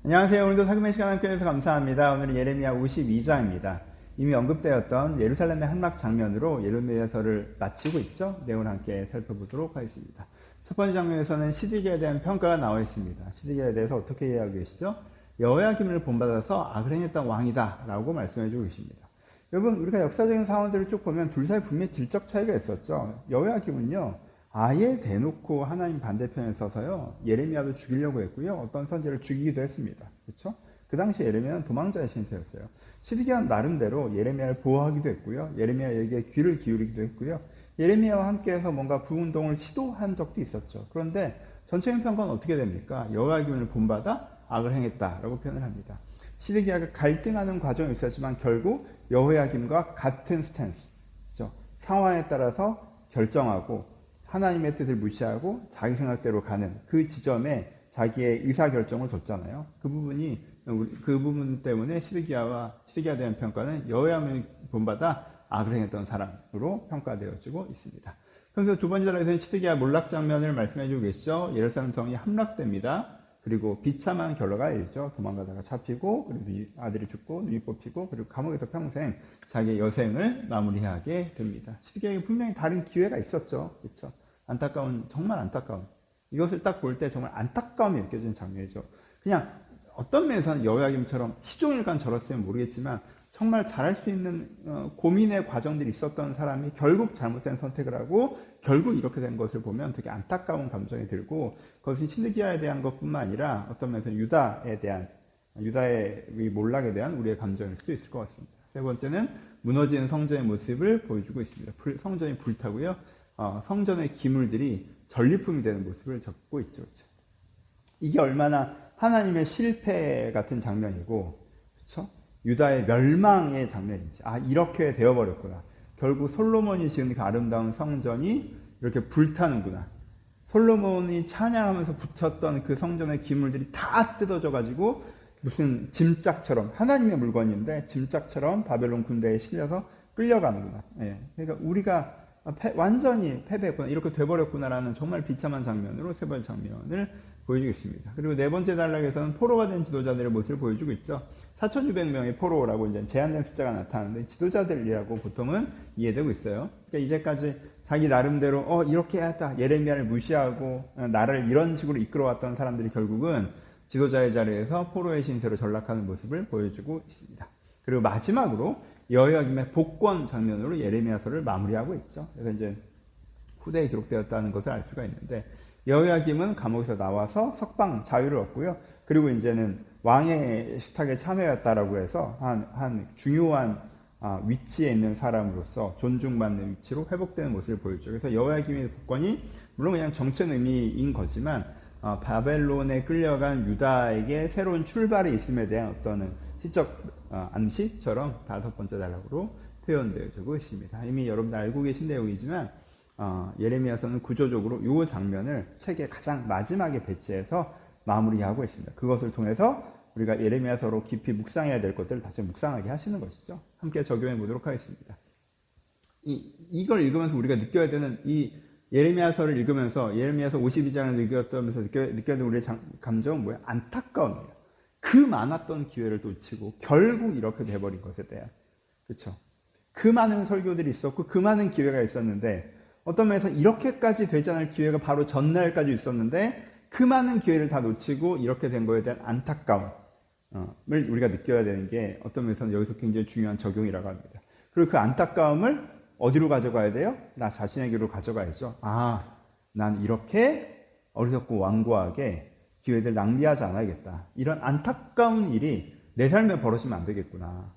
안녕하세요. 오늘도 사금의 시간 함께 해주셔서 감사합니다. 오늘은 예레미야 52장입니다. 이미 언급되었던 예루살렘의 함락 장면으로 예레미야서를 마치고 있죠. 내용을 함께 살펴보도록 하겠습니다. 첫 번째 장면에서는 시드기야에 대한 평가가 나와 있습니다. 시드기야에 대해서 어떻게 이해하고 계시죠? 여호야김을 본받아서 악을 행했던 왕이다 라고 말씀해주고 계십니다. 여러분, 우리가 역사적인 상황들을 쭉 보면 둘 사이 분명히 질적 차이가 있었죠. 여호야김은요, 아예 대놓고 하나님 반대편에 서서요, 예레미야도 죽이려고 했고요, 어떤 선지자를 죽이기도 했습니다. 그렇죠? 그 당시 예레미야는 도망자의 신세였어요. 시드기야는 나름대로 예레미야를 보호하기도 했고요, 예레미야에게 귀를 기울이기도 했고요, 예레미야와 함께해서 뭔가 부운동을 시도한 적도 있었죠. 그런데 전체적인 평가는 어떻게 됩니까? 여호야김을 본받아 악을 행했다라고 표현을 합니다. 시드기야가 갈등하는 과정이 있었지만 결국 여호야김과 같은 스탠스, 그렇죠? 상황에 따라서 결정하고 하나님의 뜻을 무시하고 자기 생각대로 가는 그 지점에 자기의 의사결정을 뒀잖아요. 그 부분 때문에 시드기야에 대한 평가는 여호야김을 본받아 악을 행했던 사람으로 평가되어지고 있습니다. 그래서 두 번째 단락에서는 시드기야 몰락 장면을 말씀해주고 계시죠. 예루살렘 성이 함락됩니다. 그리고 비참한 결과가 있죠. 도망가다가 잡히고, 그리고 아들이 죽고, 눈이 뽑히고, 그리고 감옥에서 평생 자기의 여생을 마무리하게 됩니다. 시드기야에게 분명히 다른 기회가 있었죠. 그렇죠? 안타까운, 정말 안타까운. 이것을 딱 볼 때 정말 안타까움이 느껴지는 장면이죠. 그냥 어떤 면에서는 여호야김처럼 시종일관 저랬으면 모르겠지만 정말 잘할 수 있는 고민의 과정들이 있었던 사람이 결국 잘못된 선택을 하고 결국 이렇게 된 것을 보면 되게 안타까운 감정이 들고, 그것이 시드기야에 대한 것뿐만 아니라 어떤 면에서 유다의 몰락에 대한 우리의 감정일 수도 있을 것 같습니다. 세 번째는 무너지는 성전의 모습을 보여주고 있습니다. 성전이 불타고요, 성전의 기물들이 전리품이 되는 모습을 적고 있죠. 그렇죠? 이게 얼마나 하나님의 실패 같은 장면이고, 그렇죠? 유다의 멸망의 장면인지, 이렇게 되어버렸구나. 결국 솔로몬이 지은 그 아름다운 성전이 이렇게 불타는구나. 솔로몬이 찬양하면서 붙였던 그 성전의 기물들이 다 뜯어져가지고 무슨 짐짝처럼, 하나님의 물건인데 짐짝처럼 바벨론 군대에 실려서 끌려가는구나. 예. 그러니까 우리가 완전히 패배했구나, 이렇게 돼버렸구나라는 정말 비참한 장면으로 세 번째 장면을 보여주고 있습니다. 그리고 네 번째 단락에서는 포로가 된 지도자들의 모습을 보여주고 있죠. 4,600명의 포로라고 이제 제한된 숫자가 나타나는데 지도자들이라고 보통은 이해되고 있어요. 그러니까 이제까지 자기 나름대로 이렇게 해야겠다, 예레미야를 무시하고 나라를 이런 식으로 이끌어왔던 사람들이 결국은 지도자의 자리에서 포로의 신세로 전락하는 모습을 보여주고 있습니다. 그리고 마지막으로 여호야김의 복권 장면으로 예레미야서를 마무리하고 있죠. 그래서 이제 후대에 기록되었다는 것을 알 수가 있는데, 여호야김은 감옥에서 나와서 석방 자유를 얻고요. 그리고 이제는 왕의 식탁에 참여했다라고 해서 한 중요한 위치에 있는 사람으로서 존중받는 위치로 회복되는 모습을 보여주죠. 그래서 여호야김의 복권이 물론 그냥 정책 의미인 거지만 바벨론에 끌려간 유다에게 새로운 출발이 있음에 대한 어떤 시적 암시처럼 다섯 번째 단락으로 표현되어지고 있습니다. 이미 여러분들 알고 계신 내용이지만 예레미야서는 구조적으로 이 장면을 책의 가장 마지막에 배치해서 마무리하고 있습니다. 그것을 통해서 우리가 예레미야서로 깊이 묵상해야 될 것들을 다시 묵상하게 하시는 것이죠. 함께 적용해 보도록 하겠습니다. 이걸 읽으면서 우리가 느껴야 되는, 이 예레미야서를 읽으면서 예레미야서 52장을 읽었다면서 느껴야 되는 우리의 감정은 뭐예요? 안타까움이에요. 그 많았던 기회를 놓치고 결국 이렇게 돼버린 것에 대한, 그렇죠? 그 많은 설교들이 있었고 그 많은 기회가 있었는데, 어떤 면에서 이렇게까지 되지 않을 기회가 바로 전날까지 있었는데 그 많은 기회를 다 놓치고 이렇게 된 거에 대한 안타까움을 우리가 느껴야 되는 게 어떤 면에서는 여기서 굉장히 중요한 적용이라고 합니다. 그리고 그 안타까움을 어디로 가져가야 돼요? 나 자신에게로 가져가야죠. 난 이렇게 어리석고 완고하게 기회들 낭비하지 않아야겠다. 이런 안타까운 일이 내 삶에 벌어지면 안 되겠구나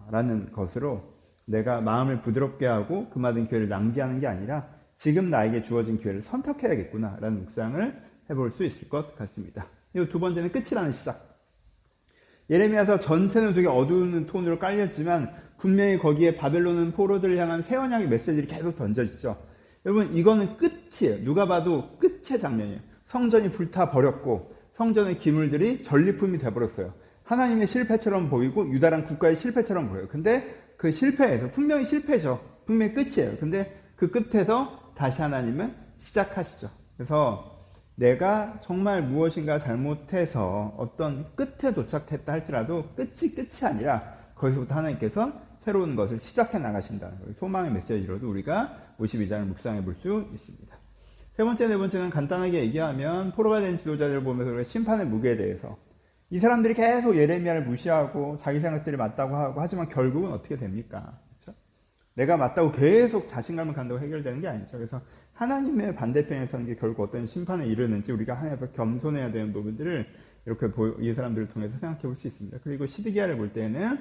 라는 것으로, 내가 마음을 부드럽게 하고 그 많은 기회를 낭비하는 게 아니라 지금 나에게 주어진 기회를 선택해야겠구나 라는 묵상을 해볼 수 있을 것 같습니다. 그리고 두 번째는 끝이라는 시작. 예레미야서 전체는 되게 어두운 톤으로 깔렸지만 분명히 거기에 바벨론은 포로들을 향한 새 언약의 메시지를 계속 던져지죠. 여러분, 이거는 끝이에요. 누가 봐도 끝의 장면이에요. 성전이 불타버렸고 성전의 기물들이 전리품이 돼버렸어요. 하나님의 실패처럼 보이고 유다란 국가의 실패처럼 보여요. 근데 그 실패에서, 분명히 실패죠. 분명히 끝이에요. 근데 그 끝에서 다시 하나님은 시작하시죠. 그래서 내가 정말 무엇인가 잘못해서 어떤 끝에 도착했다 할지라도 끝이 아니라 거기서부터 하나님께서 새로운 것을 시작해 나가신다는 거예요. 소망의 메시지로도 우리가 52장을 묵상해 볼 수 있습니다. 세 번째, 네 번째는 간단하게 얘기하면 포로가 된 지도자들을 보면서 심판의 무게에 대해서 이 사람들이 계속 예레미야를 무시하고 자기 생각들이 맞다고 하고 하지만 결국은 어떻게 됩니까? 그렇죠? 내가 맞다고 계속 자신감을 갖는다고 해결되는 게 아니죠. 그래서 하나님의 반대편에 서는 게 결국 어떤 심판에 이르는지 우리가 하나님 앞에 겸손해야 되는 부분들을 이렇게 이 사람들을 통해서 생각해 볼 수 있습니다. 그리고 시드기야를 볼 때는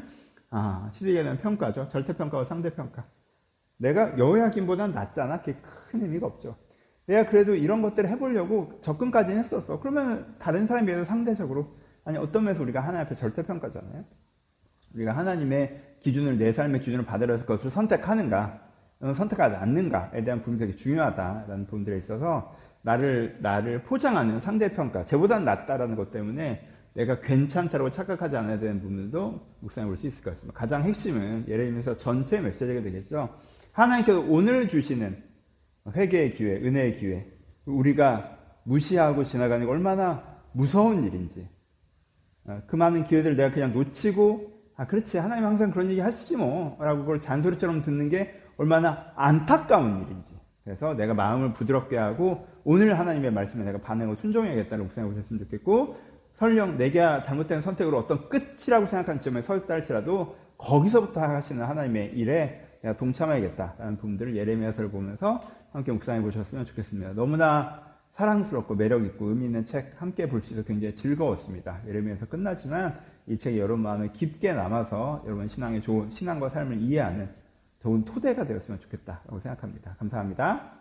시드기야는 평가죠. 절대평가와 상대평가. 내가 여호야김보다는 낫잖아. 그게 큰 의미가 없죠. 내가 그래도 이런 것들을 해보려고 접근까지는 했었어. 그러면 다른 사람에 비해서 상대적으로 아니 어떤 면에서 우리가 하나님 앞에 절대평가잖아요. 우리가 하나님의 기준을 내 삶의 기준을 받으려서 그것을 선택하는가 선택하지 않는가에 대한 부분이 되게 중요하다라는 부분들에 있어서 나를 포장하는 상대평가 쟤보다는 낫다라는 것 때문에 내가 괜찮다고 착각하지 않아야 되는 부분들도 묵상해 볼 수 있을 것 같습니다. 가장 핵심은 예레미야서 전체 메시지가 되겠죠. 하나님께서 오늘 주시는 회개의 기회, 은혜의 기회, 우리가 무시하고 지나가는 게 얼마나 무서운 일인지, 그 많은 기회들을 내가 그냥 놓치고, 그렇지, 하나님 항상 그런 얘기 하시지 뭐, 라고 그걸 잔소리처럼 듣는 게 얼마나 안타까운 일인지. 그래서 내가 마음을 부드럽게 하고, 오늘 하나님의 말씀에 내가 반응하고 순종해야겠다고 생각해 보셨으면 좋겠고, 설령 내가 잘못된 선택으로 어떤 끝이라고 생각하는 점에 서 있다 할지라도, 거기서부터 하시는 하나님의 일에 내가 동참해야겠다라는 부분들을 예레미야서를 보면서 함께 묵상해 보셨으면 좋겠습니다. 너무나 사랑스럽고 매력있고 의미 있는 책 함께 볼 수 있어서 굉장히 즐거웠습니다. 예레미야서 끝나지만 이 책이 여러분 마음에 깊게 남아서 여러분 신앙과 삶을 이해하는 좋은 토대가 되었으면 좋겠다라고 생각합니다. 감사합니다.